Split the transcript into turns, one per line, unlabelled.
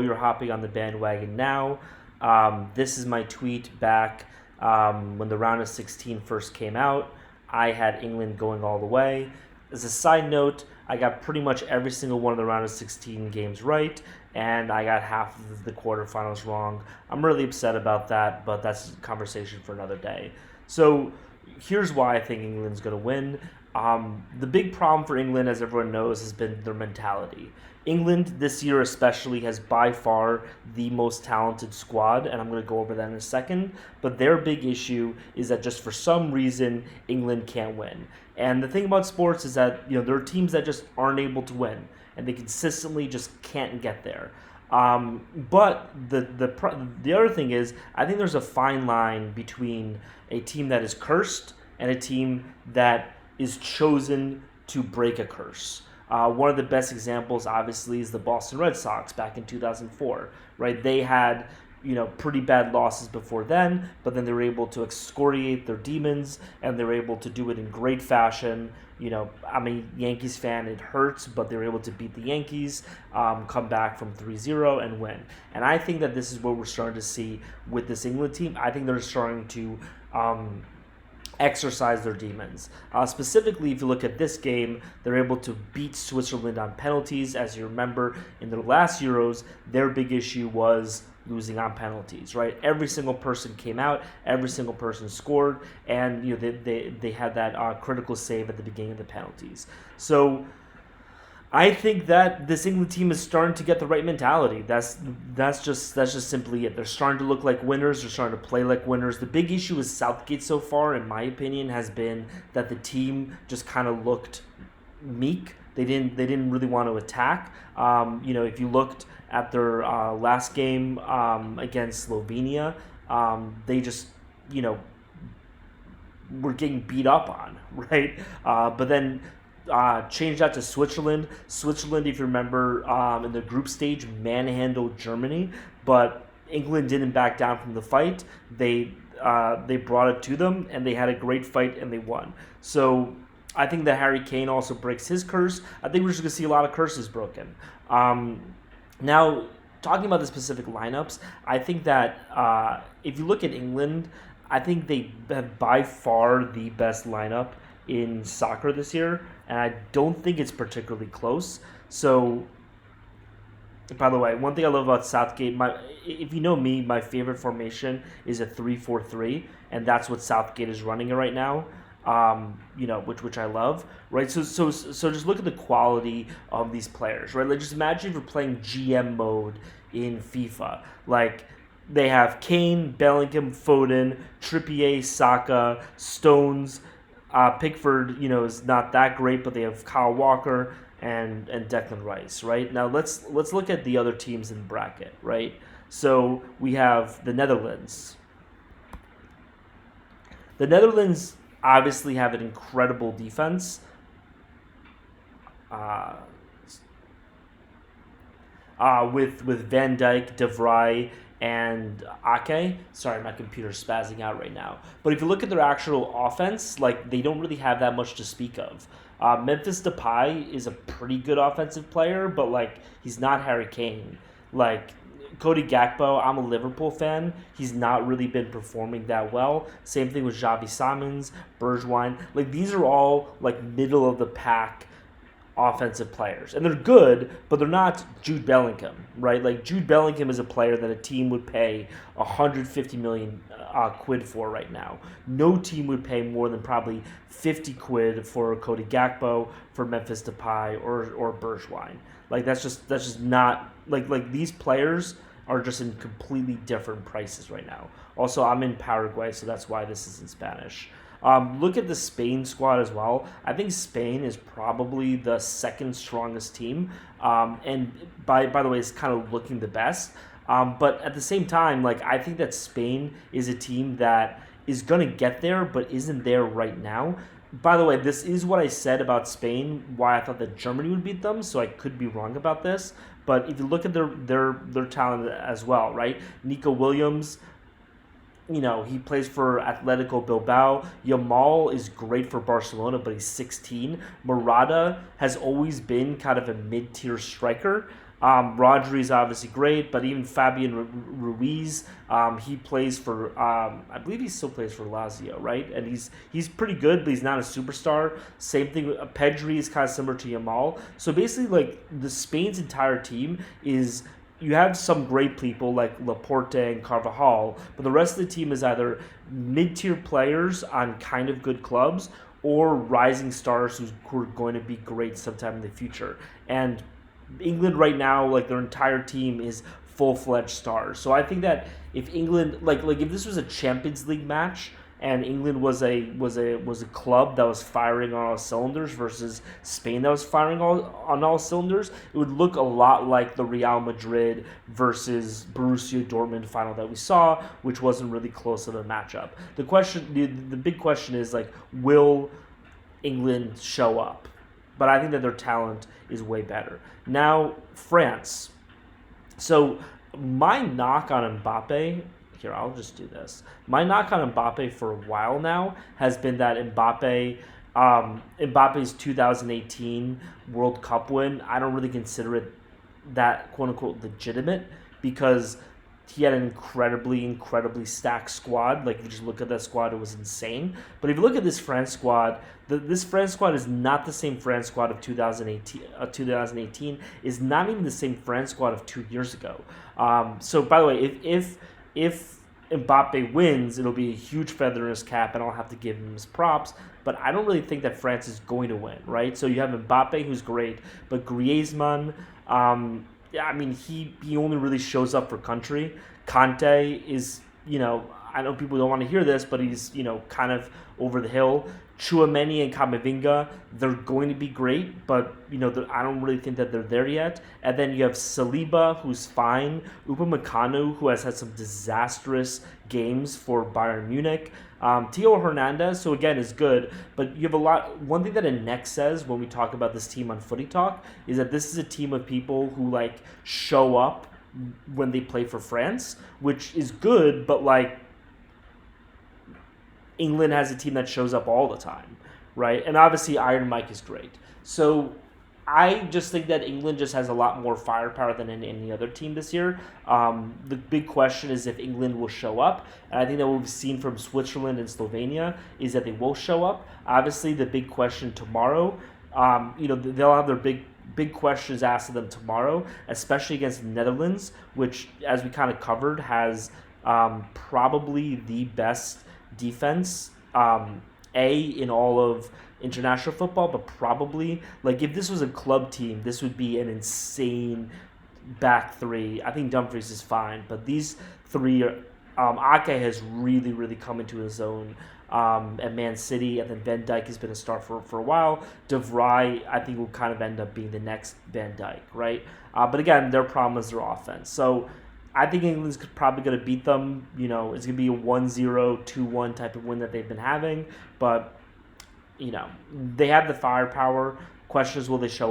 you're hopping on the bandwagon now. This is my tweet back when the round of 16 first came out. I had England going all the way. As a side note, I got pretty much every single one of the round of 16 games right, and I got half of the quarterfinals wrong. I'm really upset about that, but that's a conversation for another day. So here's why I think England's going to win. The big problem for England, as everyone knows, has been their mentality. England this year especially has by far the most talented squad, and I'm going to go over that in a second. But their big issue is that just for some reason England can't win. And the thing about sports is that there are teams that just aren't able to win, and they consistently just can't get there. But the other thing is, I think there's a fine line between a team that is cursed and a team that is chosen to break a curse. One of the best examples, obviously, is the Boston Red Sox back in 2004. Right? They had pretty bad losses before then, but then they were able to excoriate their demons, and they were able to do it in great fashion. I'm a Yankees fan. It hurts, but they were able to beat the Yankees, come back from 3-0 and win. And I think that this is what we're starting to see with this England team. I think they're starting to exercise their demons. Specifically, if you look at this game, they're able to beat Switzerland on penalties. As you remember, in their last Euros, their big issue was losing on penalties, right? Every single person came out, every single person scored, and they had that critical save at the beginning of the penalties. So I think that this England team is starting to get the right mentality. That's just simply it. They're starting to look like winners. They're starting to play like winners. The big issue with Southgate so far, in my opinion, has been that the team just kind of looked meek. They didn't really want to attack. If you looked at their last game against Slovenia, they just were getting beat up on, right? But then change that to Switzerland. Switzerland, if you remember, in the group stage, manhandled Germany, but England didn't back down from the fight. They brought it to them, and they had a great fight, and they won. So I think that Harry Kane also breaks his curse. I think we're just going to see a lot of curses broken. Now, talking about the specific lineups, I think that if you look at England, I think they have by far the best lineup in soccer this year, and I don't think it's particularly close. So, by the way, one thing I love about Southgate, if you know me, my favorite formation is a 3-4-3, and that's what Southgate is running right now. Which I love, right? So just look at the quality of these players, right? Like, just imagine if you're playing GM mode in FIFA. Like, they have Kane, Bellingham, Foden, Trippier, Saka, Stones. Pickford, is not that great, but they have Kyle Walker and Declan Rice, right? Now let's look at the other teams in the bracket, right? So we have the Netherlands. The Netherlands obviously have an incredible defense. With Van Dijk, De Vrij, and Ake. Sorry, my computer's spazzing out right now. But if you look at their actual offense, like, they don't really have that much to speak of. Memphis Depay is a pretty good offensive player, but like, he's not Harry Kane. Like, Cody Gakpo, I'm a Liverpool fan. He's not really been performing that well. Same thing with Xavi Simons, Bergwijn. Like, these are all like middle of the pack offensive players, and they're good, but they're not Jude Bellingham, right? Like, Jude Bellingham is a player that a team would pay 150 million quid for right now. No team would pay more than probably 50 quid for Cody Gakpo, for Memphis Depay, or Bergwijn. Like, that's just not like these players are just in completely different prices right now. Also, I'm in Paraguay, so that's why this is in Spanish. Look at the Spain squad as well. I think Spain is probably the second strongest team, and by the way, it's kind of looking the best. But at the same time, like, I think that Spain is a team that is going to get there, but isn't there right now. By the way, this is what I said about Spain, why I thought that Germany would beat them, so I could be wrong about this. But if you look at their talent as well, right? Nico Williams, he plays for Atletico Bilbao. Yamal is great for Barcelona, but he's 16. Morata has always been kind of a mid-tier striker. Rodri is obviously great, but even Fabian Ruiz, he plays for, I believe he still plays for Lazio, right? And he's pretty good, but he's not a superstar. Same thing with Pedri is kind of similar to Yamal. So basically, like the Spain's entire team is you have some great people like Laporte and Carvajal, but the rest of the team is either mid-tier players on kind of good clubs or rising stars who are going to be great sometime in the future. And England right now, like their entire team is full-fledged stars. So I think that if England, like if this was a Champions League match and England was a club that was firing on all cylinders versus Spain that was firing on all cylinders, it would look a lot like the Real Madrid versus Borussia Dortmund final that we saw, which wasn't really close of a matchup. The big question is like, will England show up? But I think that their talent is way better. Now, France. So my knock on Mbappe, here, I'll just do this. My knock on Mbappe for a while now has been that Mbappe's 2018 World Cup win, I don't really consider it that quote-unquote legitimate because he had an incredibly stacked squad. Like, if you just look at that squad, it was insane. But if you look at this France squad, this France squad is not the same France squad of 2018. 2018 is not even the same France squad of 2 years ago. So, by the way, if Mbappe wins, it'll be a huge feather in his cap, and I'll have to give him his props. But I don't really think that France is going to win, right? So you have Mbappe, who's great, but Griezmann, yeah, I mean, he only really shows up for country. Kanté is, I know people don't want to hear this, but he's, kind of over the hill. Tchouaméni and Camavinga, they're going to be great, but, I don't really think that they're there yet. And then you have Saliba, who's fine. Upamecano, who has had some disastrous games for Bayern Munich. Theo Hernandez, so again, is good, but you have one thing that Inek says when we talk about this team on Footy Talk is that this is a team of people who, show up when they play for France, which is good, but, England has a team that shows up all the time, right? And obviously Iron Mike is great. So I just think that England just has a lot more firepower than any other team this year. The big question is if England will show up. And I think that what we've seen from Switzerland and Slovenia is that they will show up. Obviously, the big question tomorrow, they'll have their big questions asked of them tomorrow, especially against the Netherlands, which, as we kind of covered, has probably the best defense, in all of international football, but probably, if this was a club team, this would be an insane back three. I think Dumfries is fine, but these three are, Ake has really come into his own at Man City, and then Van Dijk has been a star for a while. De Vrij, I think, will kind of end up being the next Van Dijk, right? But again, their problem is their offense. So I think England's probably going to beat them. It's going to be a 1-0, 2-1 type of win that they've been having. But, they have the firepower. Question is, will they show